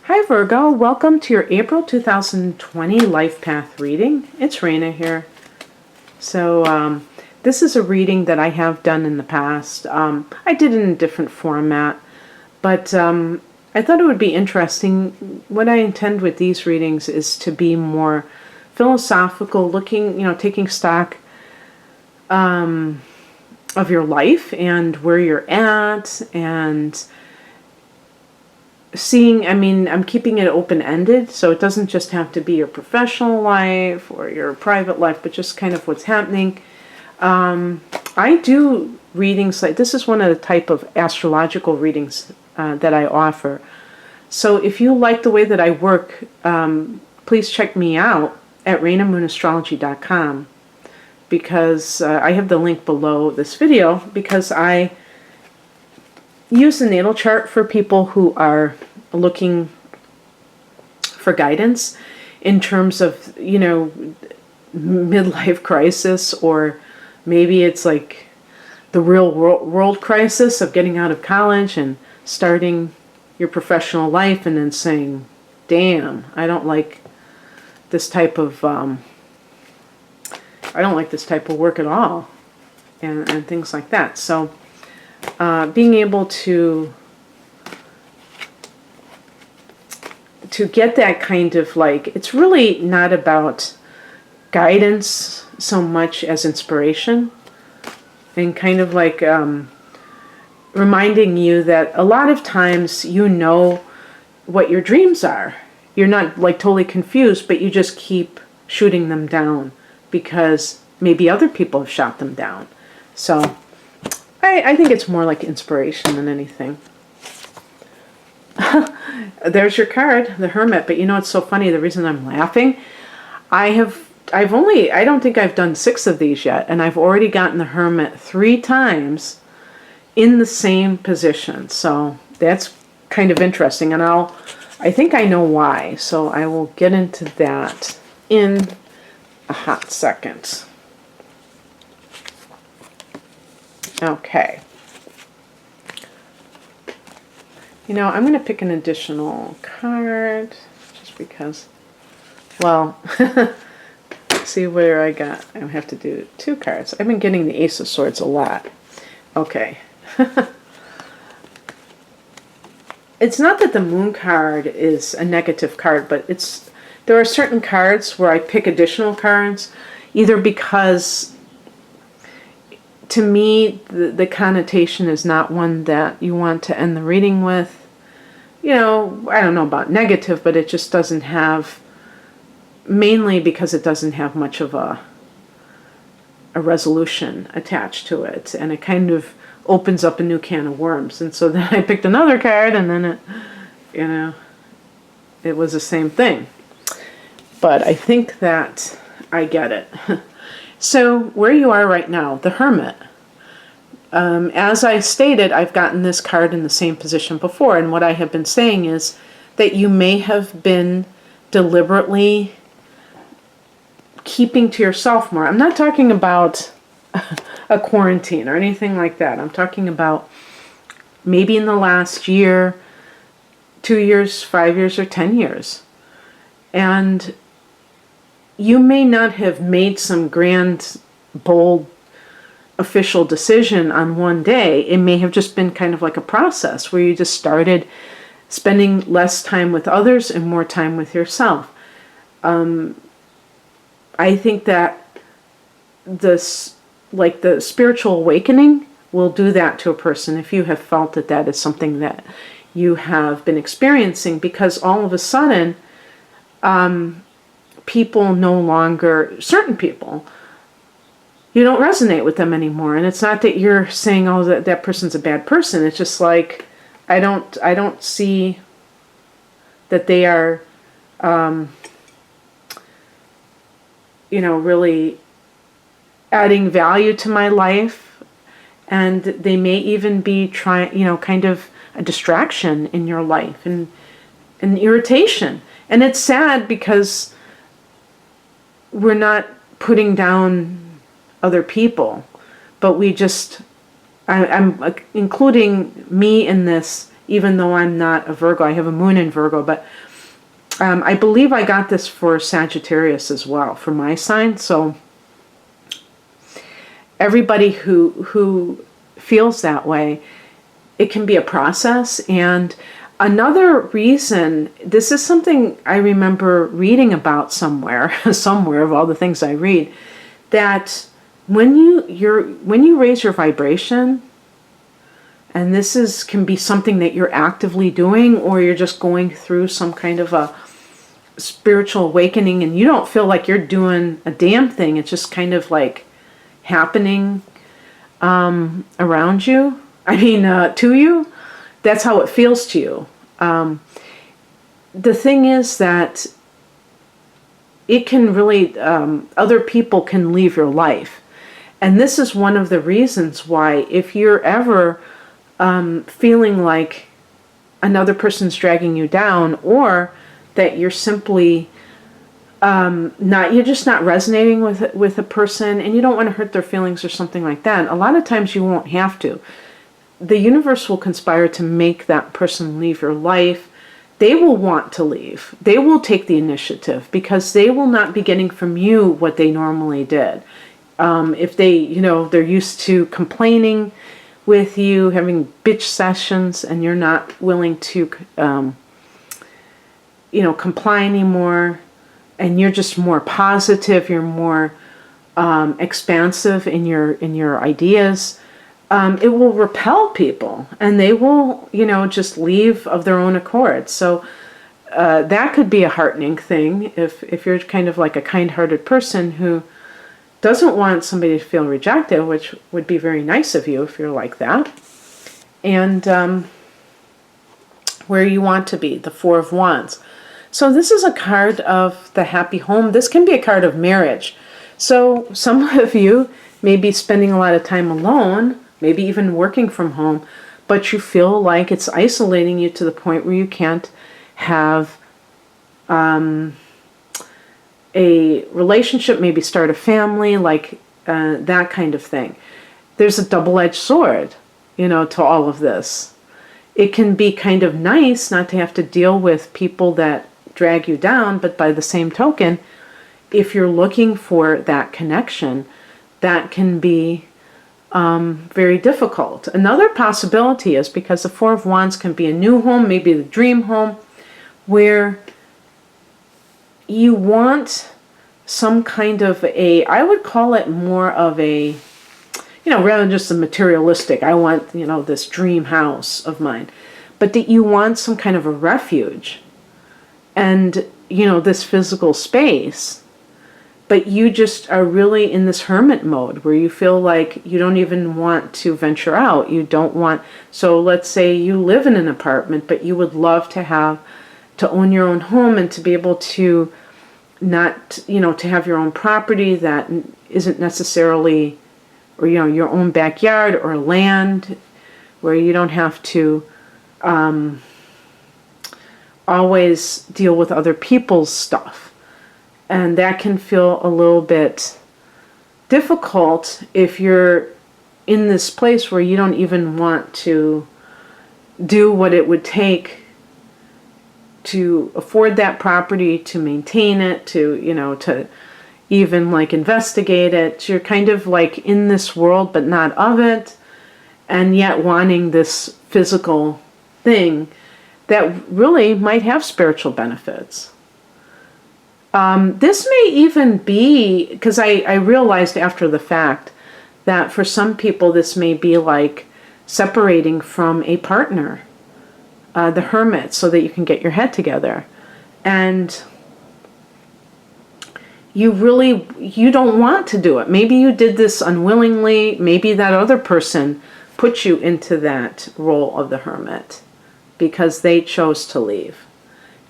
Hi Virgo, welcome to your April 2020 Life Path reading. It's Raina here. So this is a reading that I have done in the past. I did it in a different format, but I thought it would be interesting. What I intend with these readings is to be more philosophical, looking, taking stock of your life and where you're at, and seeing, I'm keeping it open-ended, so it doesn't just have to be your professional life or your private life, but just kind of what's happening. I do readings like this. Is one of the type of astrological readings that I offer. So if you like the way that I work, please check me out at rainamoonastrology.com, because I have the link below this video, because I use the natal chart for people who are looking for guidance in terms of, midlife crisis, or maybe it's like the real world crisis of getting out of college and starting your professional life and then saying, damn, I don't like this type of work at all, and things like that. So being able to get that kind of, like, it's really not about guidance so much as inspiration, and kind of like reminding you that a lot of times what your dreams are. You're not like totally confused, but you just keep shooting them down because maybe other people have shot them down. So I think it's more like inspiration than anything. There's your card, the Hermit. But it's so funny. The reason I'm laughing, I don't think I've done 6 of these yet, and I've already gotten the Hermit 3 times in the same position. So that's kind of interesting, and I think I know why. So I will get into that in a hot second. Okay. I'm going to pick an additional card just because, well, see where I have to do 2 cards. I've been getting the Ace of Swords a lot. Okay. It's not that the Moon card is a negative card, but there are certain cards where I pick additional cards, either because to me, the connotation is not one that you want to end the reading with. I don't know about negative, but it just doesn't have, mainly because it doesn't have much of a resolution attached to it, and it kind of opens up a new can of worms. And so then I picked another card, and then it was the same thing. But I think that I get it. So where you are right now, the Hermit. As I stated, I've gotten this card in the same position before, and what I have been saying is that you may have been deliberately keeping to yourself more. I'm not talking about a quarantine or anything like that. I'm talking about maybe in the last year, 2 years, 5 years, or 10 years. And you may not have made some grand, bold, official decision on one day. It may have just been kind of like a process where you just started spending less time with others and more time with yourself. I think that the spiritual awakening will do that to a person if you have felt that that is something that you have been experiencing, because all of a sudden people no longer, certain people, you don't resonate with them anymore. And it's not that you're saying, oh, that person's a bad person. It's just like, I don't see that they are, really adding value to my life. And they may even be trying, kind of a distraction in your life, and an irritation. And it's sad because we're not putting down other people, but we just, I'm including me in this even though I'm not a Virgo. I have a moon in Virgo, but I believe I got this for Sagittarius as well, for my sign. So everybody who feels that way, it can be a process. And another reason, this is something I remember reading about somewhere, somewhere of all the things I read, that when you raise your vibration, and can be something that you're actively doing, or you're just going through some kind of a spiritual awakening and you don't feel like you're doing a damn thing, it's just kind of like happening around you. I mean, to you. That's how it feels to you. The thing is that it can really, other people can leave your life. And this is one of the reasons why, if you're ever feeling like another person's dragging you down, or that you're simply you're just not resonating with a person, and you don't want to hurt their feelings or something like that, a lot of times you won't have to. The universe will conspire to make that person leave your life. They will want to leave. They will take the initiative, because they will not be getting from you what they normally did. If they're used to complaining with you, having bitch sessions, and you're not willing to, comply anymore, and you're just more positive, you're more expansive in your ideas, it will repel people, and they will, just leave of their own accord. So that could be a heartening thing if you're kind of like a kind-hearted person who doesn't want somebody to feel rejected, which would be very nice of you if you're like that. And where you want to be, the Four of Wands. So this is a card of the happy home. This can be a card of marriage. So some of you may be spending a lot of time alone, maybe even working from home, but you feel like it's isolating you to the point where you can't have a relationship, maybe start a family, like that kind of thing. There's a double-edged sword, to all of this. It can be kind of nice not to have to deal with people that drag you down, but by the same token, if you're looking for that connection, that can be very difficult. Another possibility is, because the Four of Wands can be a new home, maybe the dream home, where you want some kind of I would call it more of a, rather than just a materialistic, I want, this dream house of mine, but that you want some kind of a refuge and, this physical space, but you just are really in this hermit mode where you feel like you don't even want to venture out. You don't want, so let's say you live in an apartment, but you would love to own your own home and to be able to not, to have your own property that isn't necessarily, or, your own backyard or land where you don't have to always deal with other people's stuff. And that can feel a little bit difficult if you're in this place where you don't even want to do what it would take to afford that property, to maintain it, to even like investigate it. You're kind of like in this world, but not of it, and yet wanting this physical thing that really might have spiritual benefits. This may even be, because I realized after the fact that for some people this may be like separating from a partner, the Hermit, so that you can get your head together. And you don't want to do it. Maybe you did this unwillingly. Maybe that other person put you into that role of the Hermit because they chose to leave.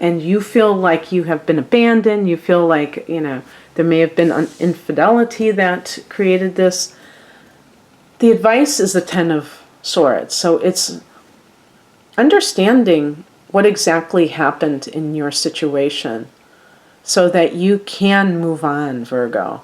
And you feel like you have been abandoned. You feel like, there may have been infidelity that created this. The advice is the Ten of Swords. So it's understanding what exactly happened in your situation so that you can move on, Virgo.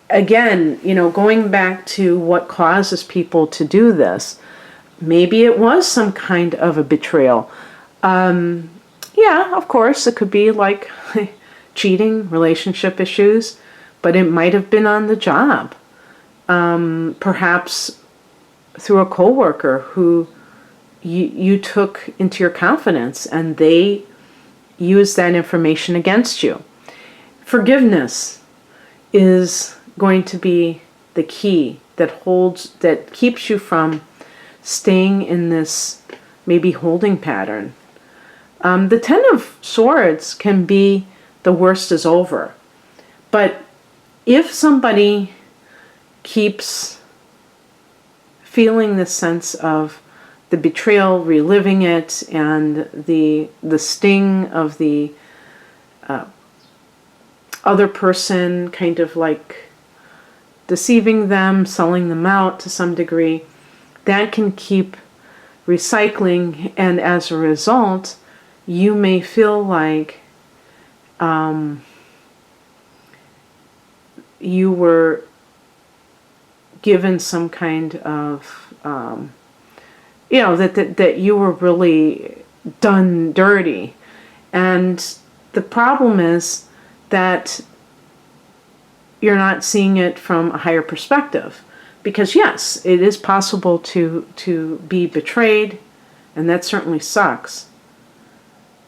Again, going back to what causes people to do this, maybe it was some kind of a betrayal. Yeah, of course, it could be like cheating, relationship issues, but it might have been on the job. Perhaps through a coworker who you took into your confidence and they used that information against you. Forgiveness is going to be the key that keeps you from staying in this maybe holding pattern. The Ten of Swords can be the worst is over. But if somebody keeps feeling this sense of the betrayal, reliving it, and the sting of the other person kind of like deceiving them, selling them out to some degree, that can keep recycling, and as a result, you may feel like you were given some kind of, that you were really done dirty. And the problem is that you're not seeing it from a higher perspective. Because yes, it is possible to be betrayed, and that certainly sucks.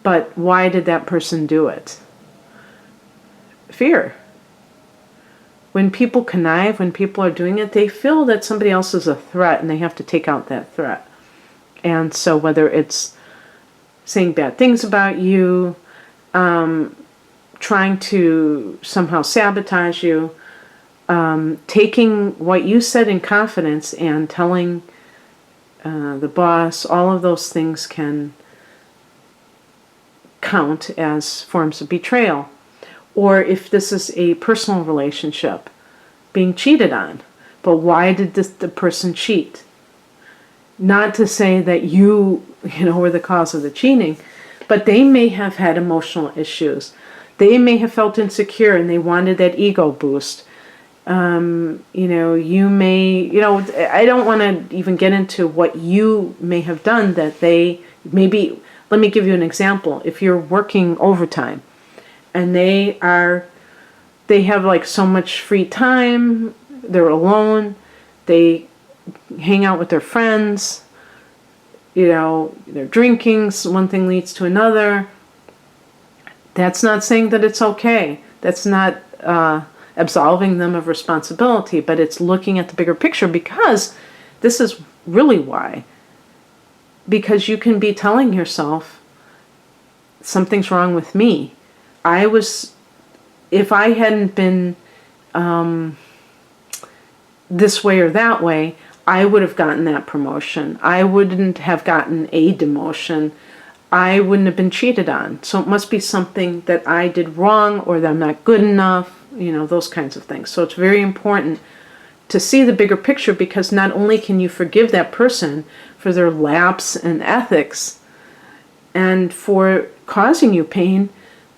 But why did that person do it? Fear. When people connive, when people are doing it, they feel that somebody else is a threat and they have to take out that threat. And so whether it's saying bad things about you, trying to somehow sabotage you, taking what you said in confidence and telling the boss, all of those things can count as forms of betrayal. Or if this is a personal relationship, being cheated on. But why did the person cheat? Not to say that you were the cause of the cheating, but they may have had emotional issues. They may have felt insecure and they wanted that ego boost. You may, I don't want to even get into what you may have done that they maybe, let me give you an example. If you're working overtime and they have like so much free time, they're alone, they hang out with their friends, they're drinking, so one thing leads to another. That's not saying that it's okay. That's not absolving them of responsibility, but it's looking at the bigger picture, because this is really why. Because you can be telling yourself, something's wrong with me. If I hadn't been this way or that way, I would have gotten that promotion. I wouldn't have gotten a demotion. I wouldn't have been cheated on. So it must be something that I did wrong, or that I'm not good enough, those kinds of things. So it's very important to see the bigger picture, because not only can you forgive that person for their lapse in ethics and for causing you pain,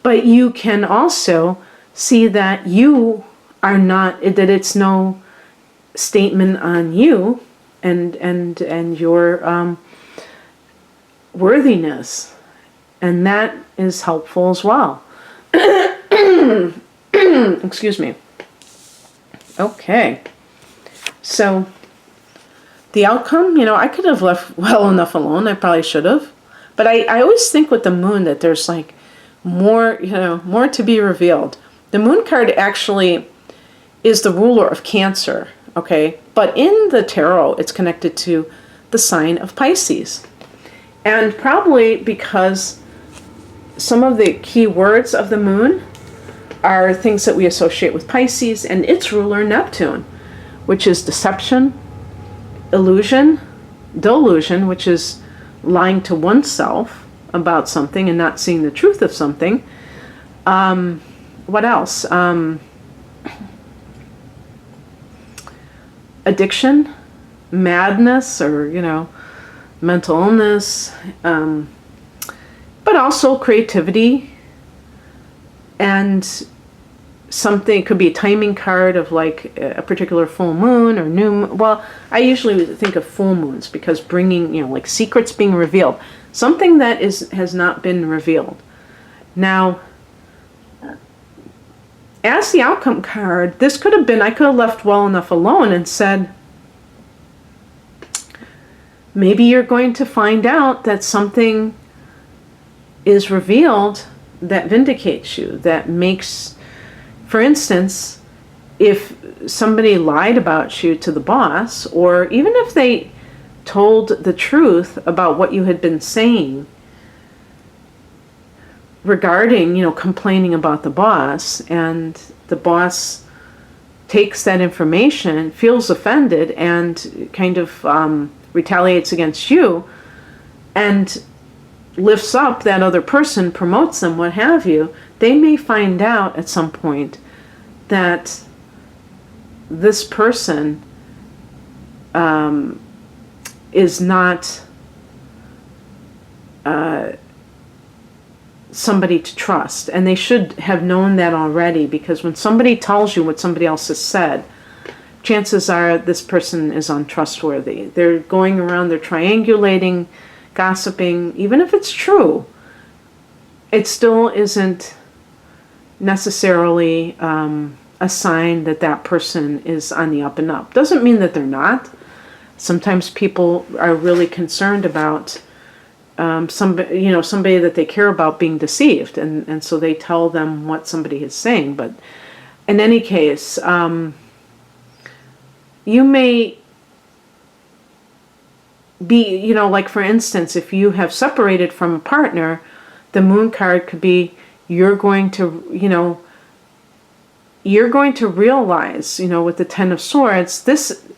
but you can also see that you are not, that it's no statement on you and your worthiness, and that is helpful as well. Excuse me. Okay, so the outcome, I could have left well enough alone. I probably should have, but I always think with the moon that there's like more to be revealed. The moon card actually is the ruler of Cancer, okay? But in the tarot, it's connected to the sign of Pisces. And probably because some of the key words of the moon are things that we associate with Pisces and its ruler, Neptune, which is deception, illusion, delusion, which is lying to oneself about something and not seeing the truth of something. What else? Addiction, madness, or, mental illness, but also creativity and something, it could be a timing card of like a particular full moon or new moon. Well, I usually think of full moons because bringing, like secrets being revealed. Something that has not been revealed. Now, as the outcome card, this could have been, I could have left well enough alone and said, maybe you're going to find out that something is revealed that vindicates you, that makes, for instance, if somebody lied about you to the boss, or even if they told the truth about what you had been saying regarding, complaining about the boss, and the boss takes that information, feels offended, and kind of retaliates against you, and lifts up that other person, promotes them, what have you, they may find out at some point that this person is not somebody to trust. And they should have known that already, because when somebody tells you what somebody else has said, chances are this person is untrustworthy. They're going around, they're triangulating, gossiping. Even if it's true, it still isn't necessarily a sign that that person is on the up and up. Doesn't mean that they're not. Sometimes people are really concerned about somebody that they care about being deceived, and so they tell them what somebody is saying. But in any case, you may be, like for instance, if you have separated from a partner, the moon card could be you're going to realize, with the Ten of Swords,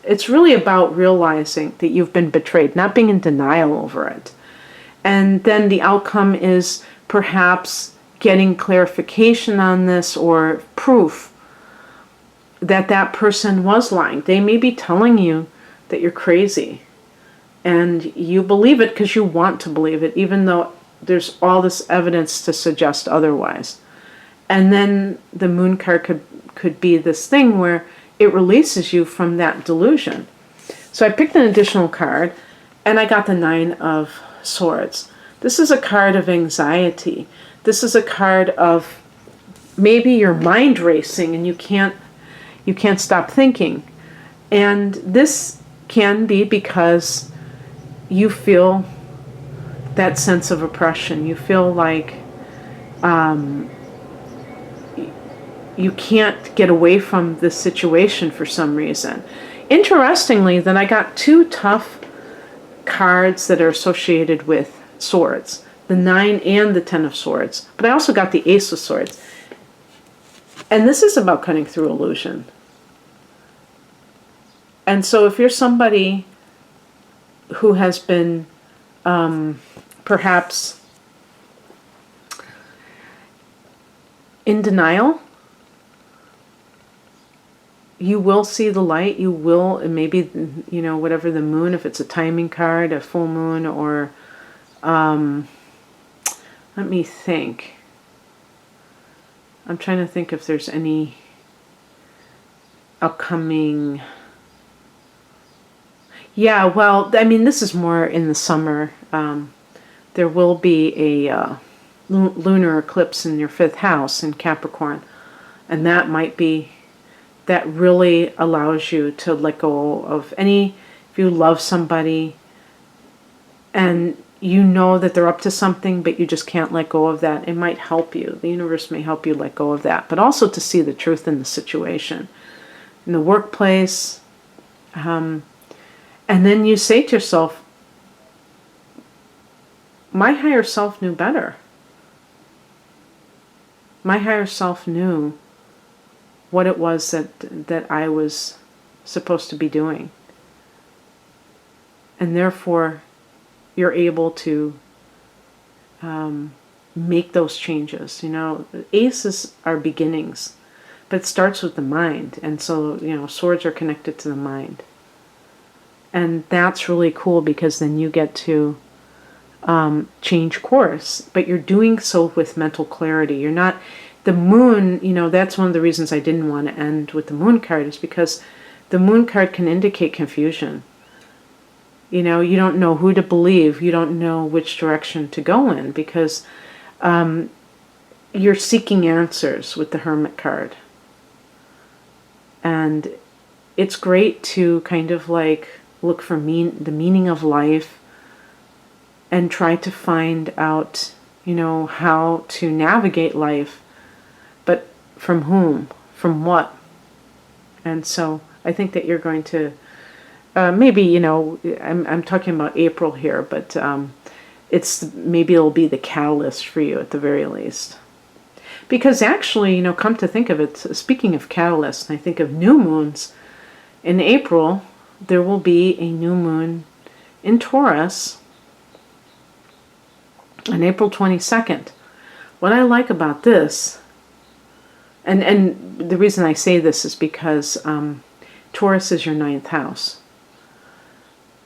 it's really about realizing that you've been betrayed, not being in denial over it. And then the outcome is perhaps getting clarification on this, or proof that that person was lying. They may be telling you that you're crazy, and you believe it because you want to believe it, even though there's all this evidence to suggest otherwise. And then the moon card could be this thing where it releases you from that delusion. So I picked an additional card, and I got the Nine of Swords. This is a card of anxiety. This is a card of maybe your mind racing and you can't stop thinking. And this can be because you feel that sense of oppression. You feel like you can't get away from this situation for some reason. Interestingly, then I got two tough cards that are associated with swords, the Nine and the Ten of Swords, but I also got the Ace of Swords. And this is about cutting through illusion. And so if you're somebody who has been perhaps in denial, you will see the light. You will, and maybe, whatever the moon, if it's a timing card, a full moon, or let me think. I'm trying to think if there's any upcoming. Yeah, well, I mean, this is more in the summer. There will be a lunar eclipse in your 5th house in Capricorn, and that might be, that really allows you to let go of if you love somebody and you know that they're up to something, but you just can't let go of that. It might help you. The universe may help you let go of that, but also to see the truth in the situation, in the workplace. And then you say to yourself, my higher self knew better. My higher self knew what it was that I was supposed to be doing. And therefore, you're able to make those changes. Aces are beginnings, but it starts with the mind. And so, swords are connected to the mind. And that's really cool, because then you get to change course, but you're doing so with mental clarity. You're not the moon, that's one of the reasons I didn't want to end with the moon card, is because the moon card can indicate confusion. You don't know who to believe. You don't know which direction to go in, because you're seeking answers with the Hermit card. And it's great to kind of like look for the meaning of life and try to find out, how to navigate life. But from whom? From what? And so I think that you're going to, maybe, I'm talking about April here, but maybe it'll be the catalyst for you at the very least. Because actually, come to think of it, speaking of catalysts, and I think of new moons, in April, there will be a new moon in Taurus on April 22nd. What I like about this, and the reason I say this is because Taurus is your 9th house.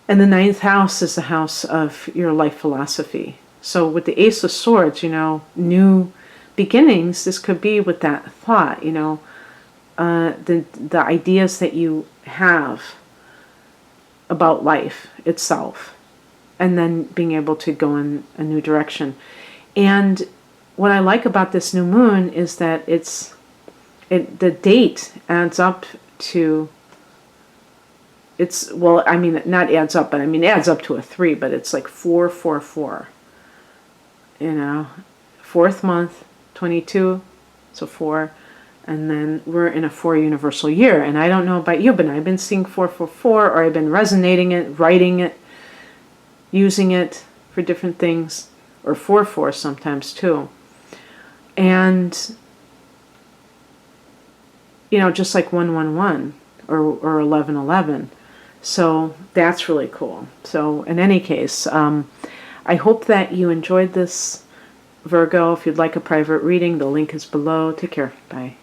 And the 9th house is the house of your life philosophy. So with the Ace of Swords, new beginnings, this could be with that thought, the ideas that you have about life itself, and then being able to go in a new direction. And what I like about this new moon is that the date adds up to, not adds up, but adds up to a 3, but it's like 444. 4th month, 22, so 4. And then we're in a 4 universal year. And I don't know about you, but I've been seeing 444, or I've been resonating it, writing it, using it for different things, or 44 sometimes too. And, just like 111 or 1111. So that's really cool. So in any case, I hope that you enjoyed this, Virgo. If you'd like a private reading, the link is below. Take care. Bye.